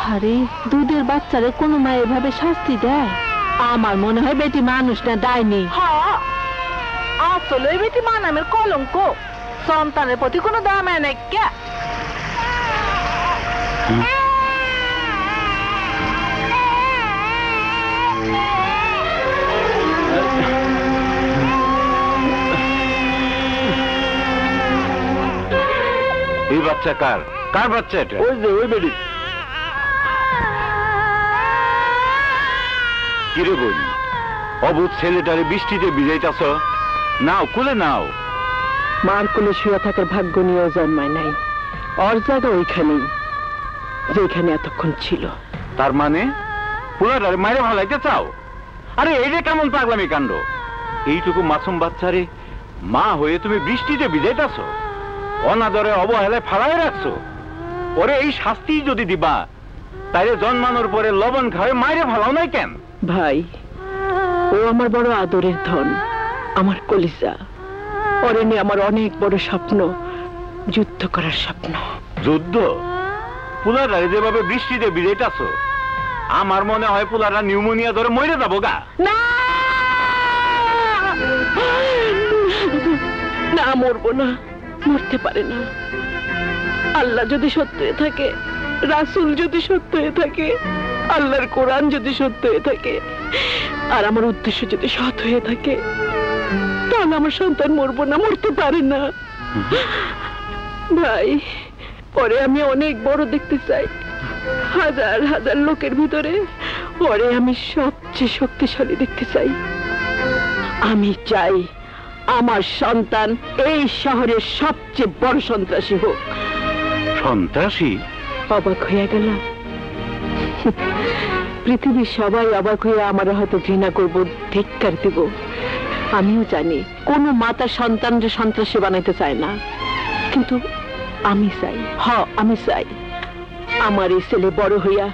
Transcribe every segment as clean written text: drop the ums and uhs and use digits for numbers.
আহারে, দুধের বাচ্চারে কোনো মা এভাবে শাস্তি দেয়? আমার মনে হয় বেটি মানুষ না, ডাইনি। হ্যাঁ, আসলে বেটি মা নামের কলঙ্ক। সন্তানের প্রতি কোনো দাম নেই কে? এই বাচ্চা কার? কার বাচ্চা এটা? ওই যে ওই বেটি। কিরে বোন, অবুধ ছেলেটারে বৃষ্টিতে ভিজাইতাছ? নাও, কুলে নাও। মার কোলে শুয়ে থাকার ভাগ্য নিয়েও জন্মায় নাই। ওর জায়গা ওইখানেই, যেখানে এতক্ষণ ছিল। তার মানে পুরাটারে মাইরে ভালাইতে চাও? আরে এই যে কেমন পাগলামি কাণ্ড! এইটুকু মাসুম বাচ্চারে মা হয়ে তুমি বৃষ্টিতে ভিজাইতাছ, অনাদরে অবহেলায় ফালাই রাখছো। ওরে এই শাস্তি যদি দিবা, তাইলে জন্মানোর পরে লবণ খাওয়ে মাইরে ভালাও নাই কেন? ভাই, ও আমার বড় আদরের ধন, আমার কলিজা। ওরে নিয়ে আমার অনেক বড় স্বপ্ন, যুদ্ধ করার স্বপ্ন। যুদ্ধ? পুলারারে যেভাবে বৃষ্টিতে ভিজাইতাছ, আমার মনে হয় পুলারা নিউমোনিয়া ধরে মরে যাবো গা। না না, মরবো না, মরতে পারে না। আল্লাহ যদি সত্য হয়ে থাকে, রাসূল যদি সত্য হয়ে থাকে, আল্লাহর কোরআন যদি সত্য হয়ে থাকে, আর আমার উদ্দেশ্য যদি সৎ হয়ে থাকে, তাহলে আমার সন্তান মরবো না, মরতে পারে না। ভাই, পরে আমি অনেক বড় দেখতে চাই, হাজার হাজার লোকের ভিতরে পরে আমি সবচেয়ে শক্তিশালী দেখতে চাই। আমি চাই আমার সন্তান এই শহরের সবচেয়ে বড় সন্ত্রাসী হোক। সন্ত্রাসী? অবাক হয়ে গেল? পৃথিবীর সবাই অবাক হয়ে আমার হয়তো ঘৃণা করব, ধিক্কার দিব। আমিও জানি কোন মাতা সন্তানকে সন্ত্রাসী বানাইতে চায় না, কিন্তু আমি চাই, আমি চাই আমার এই ছেলে বড় হইয়া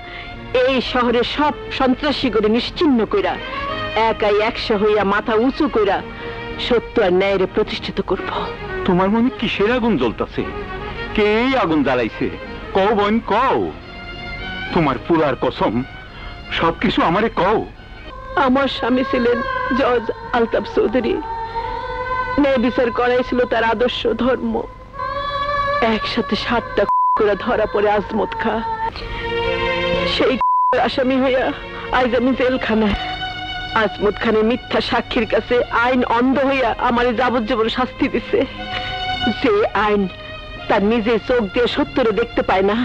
এই শহরের সব সন্ত্রাসী করে নিশ্চিহ্ন কইরা একাই 100 হইয়া মাথা উঁচু কইরা সত্য আর ন্যায়ের প্রতিষ্ঠিত করব। তোমার মনে কিসের আগুন জ্বলতাছে? কে আগুন জ্বালাইছে? কও বোন, কও। তোমার পুরার কসম, সবকিছু আমারে কও। আমার স্বামী ছিলেন জজ আলতাফ চৌধুরী। ন্যায় বিচার করাইছিল তার আদর্শ ধর্ম। একসাথে 7টা করে ধরা পড়ে আজমত খা। সেই আসামি হইয়া আজ আমি জেলখানায়। আজমত খানের মিথ্যা সাক্ষীর কাছে আইন অন্ধ হইয়া আমার যাবজ্জীবন শাস্তি দিছে। যে আইন তার নিজের চোখ দিয়ে সত্যরে দেখতে পায় না,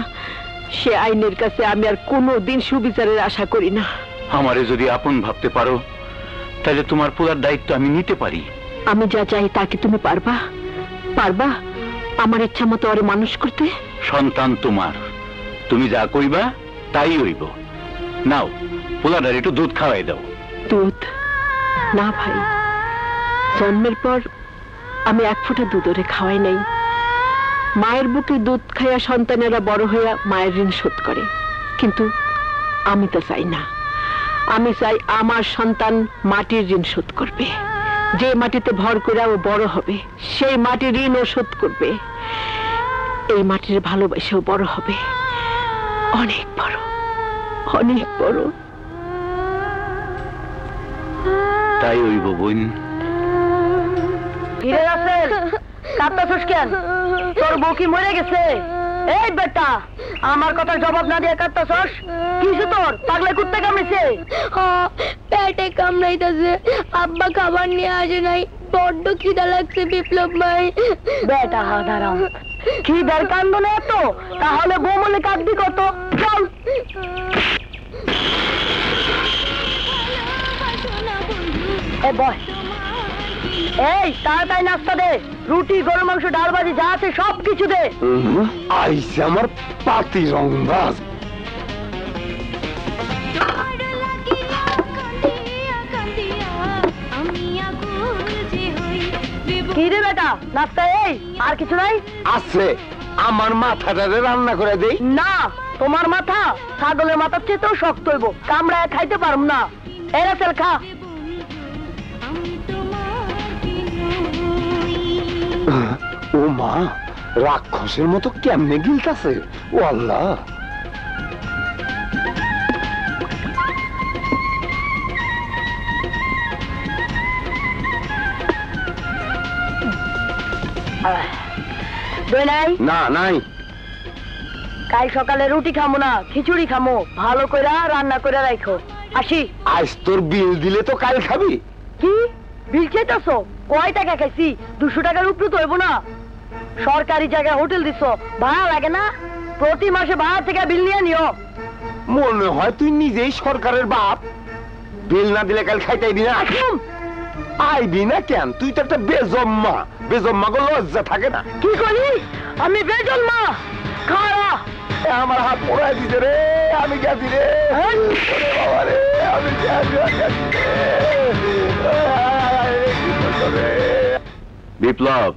সে আইনের কাছে আমি আর কোনোদিন সুবিচারের আশা করি না। আমারে যদি আপন ভাবতে পারো, তাহলে তোমার পুরার দায়িত্ব আমি নিতে পারি। আমি যা চাই তা কি তুমি পারবা? পারবা আমার ইচ্ছা মতো ওরে মানুষ করতে? সন্তান তোমার, তুমি যা কইবা তাই হইব। নাও, পোলাটার একটু দুধ খাওয়াই দাও। দুধ? না ভাই, জন্মের পর আমি 1 ফোঁটা দুধ ওরে খাওয়াই নাই। মায়ের বুকে দুধ খাইয়া সন্তানেরা বড় হইয়া মায়ের ঋণ শোধ করে, কিন্তু আমি তা চাই না। আমি চাই আমার সন্তান মাটির ঋণ শোধ করবে। যে মাটিতে ভর করে ও বড় হবে, সেই মাটির ঋণ ও শোধ করবে। এই মাটির ভালোবাসাও বড় হবে, অনেক বড়, অনেক বড়। তাই হইব বোন। কিরে রাসেল, কাঁদতাছিস কেন? তোর বউ কি মরে গেছে? এই বেটা, আমার কথার জবাব না দিয়ে কাঁদতাছস? কিছু তোর পাগলা কুত্তে কামড়েছে? পেটে কামড়াইতেছে, আব্বা খাবার নিয়ে আসে নাই, বড্ড খিদা লাগছে বিপ্লব ভাই। বেটা হাদারাম, খিদার কান্দ না এত? তাহলে বউ মনে কাঁদবি কত? চল। এ বয়, এই তাড়াতাড়ি নাস্তা দে, রুটি, গরুর মাংস, ডাল ভাজি যা আছে সব কিছু দে। আইসে আমার পাতি রংবাজ। কি রে বেটা, নাস্তা এই আর কিছু নাই? আছে, আমার মাথাটারে রান্না করে দেই। না, তোমার মাথা ছাগলের মাথার চেয়েও শক্ত হইব, কামড়ায় খাইতে পারব না। এই রাসেল খা। ও মা, রাক্ষসের মতো কেমনে গিলতাছে! ও আল্লাহ! দই নাই? না নাই। কাল সকালে রুটি খামো না, খিচুড়ি খামো, ভালো করে রান্না করে রাখো। আসি। আজ তোর বিল দিলে তো কাল খাবি। কি বিল চাইতেছো? কয় টাকা খাইছি? 200 টাকার উপরে তো হইব না। সরকারি জায়গায় হোটেল দিছো, ভাড়া লাগে না? প্রতি মাসে ভাড়া থেকে বিল নিয়ে নিও। মনে হয় তুই নিজেই সরকারের বাপ। বিল না দিলে কাল খাইতেইবি না। আইবি না কেন? তুই তো একটা বেজম্মা। বেজম্মা গো লজ্জা থাকে না। কি করি? আমি বেজন্মা? খাওয়া আমার হাত পড়ায় দিছে রে। আমি গেছি রে। ওরে বাবা রে, আমি গেছি রে। বিপ্লব,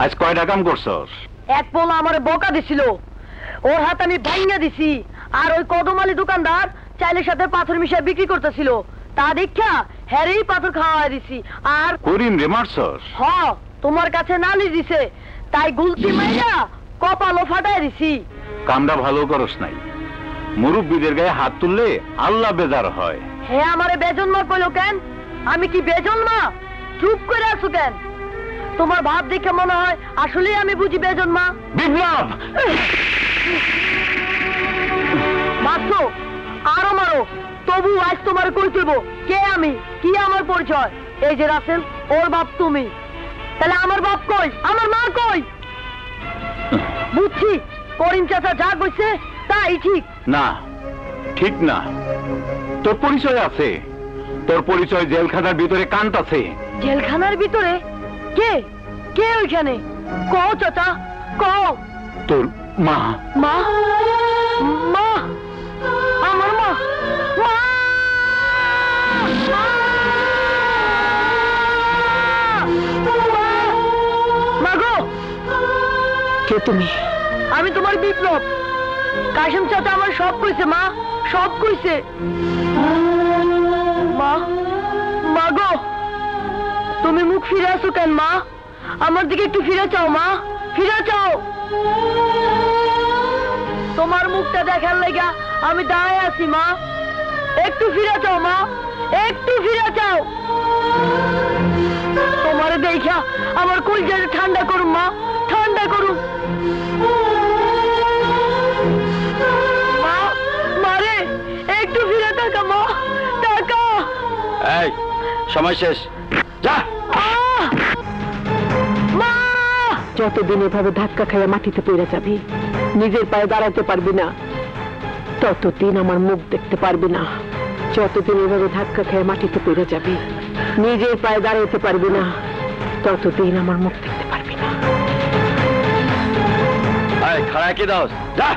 আজ কয়টা কাম করছস? এক পোলা আমার বকা দিছিল, ওর হাত আমি ভাঙিয়ে দিছি। আর ওই কদমালি দোকানদার চাইলের সাথে পাথর মিশিয়ে বিক্রি করতেছিল, তা দেখা হ্যারেই পাথর খাওয়া দিছি। আর করিম রে মারছস? হ, তোমার কাছে নালিশ দিছে, তাই গুলতি মাইরা কপালও ফাটাই দিছি। কামটা ভালো করস নাই। মুরব্বীদের গায়ে হাত তুললে আল্লাহ বেজার হয়। হে আমারে বেজন্মা কইলো কেন? আমি কি বেজন্মা? চুপ করে আছো কেন? তোমার ভাব দেখে মনে হয় আসলেই আমি বুঝি বেজন্মা। বিপ্লব, মারছো, আরো মারো, তবু আজ তোমার কই দেব কে আমি, কি আমার পরিচয়। এই যে রাসেল, ওর বাপ তুমি। তাহলে আমার বাপ কই? আমার মা কই? বুঝছি, করিম চাচা যা কইছে তাই ঠিক। না, ঠিক না। তোর পরিচয় আছে। তোর পরিচয় জেলখানার ভিতরে কান্ত আছে। জেলখানার ভিতরে? কে কে ওইখানে? কও চাচা, কও। তোর মা। মা? মা? আমার মা? মা? মাগো, কে তুমি? আমি তোমার বিপ্লব। কাশিম চাচা আমার সব কইছে মা, সব কইছে। মা, মাগো, তুমি মুখ ফিরে আসো কেন মা? আমার দিকে একটু ফিরে চাও মা, ফিরে চাও। তোমার মুখটা দেখার লাগা আমি দাঁড়ায় আছি মা, একটু ফিরে চাও মা, একটু ফিরে চাও। তোমারে দেখা আমার কলিজাটা ঠান্ডা করুন মা, ঠান্ডা করুন। মা, মারে একটু ফিরে তাকা মা, তাকা। এই, সময় শেষ, যা। মা! যতদিন এভাবে ধাক্কা খাইয়া মাটিতে পড়ে যাবি, নিজের পায়ে দাঁড়াতে পারবি না, ততদিন আমার মুখ দেখতে পারবি না। যতদিন এভাবে ধাক্কা খেয়ে মাটিতে পড়ে যাবি, নিজের পায়ে দাঁড়াতে পারবি না, ততদিন আমার মুখ দেখতে পারবি না। খাড়া কি দাও, যা।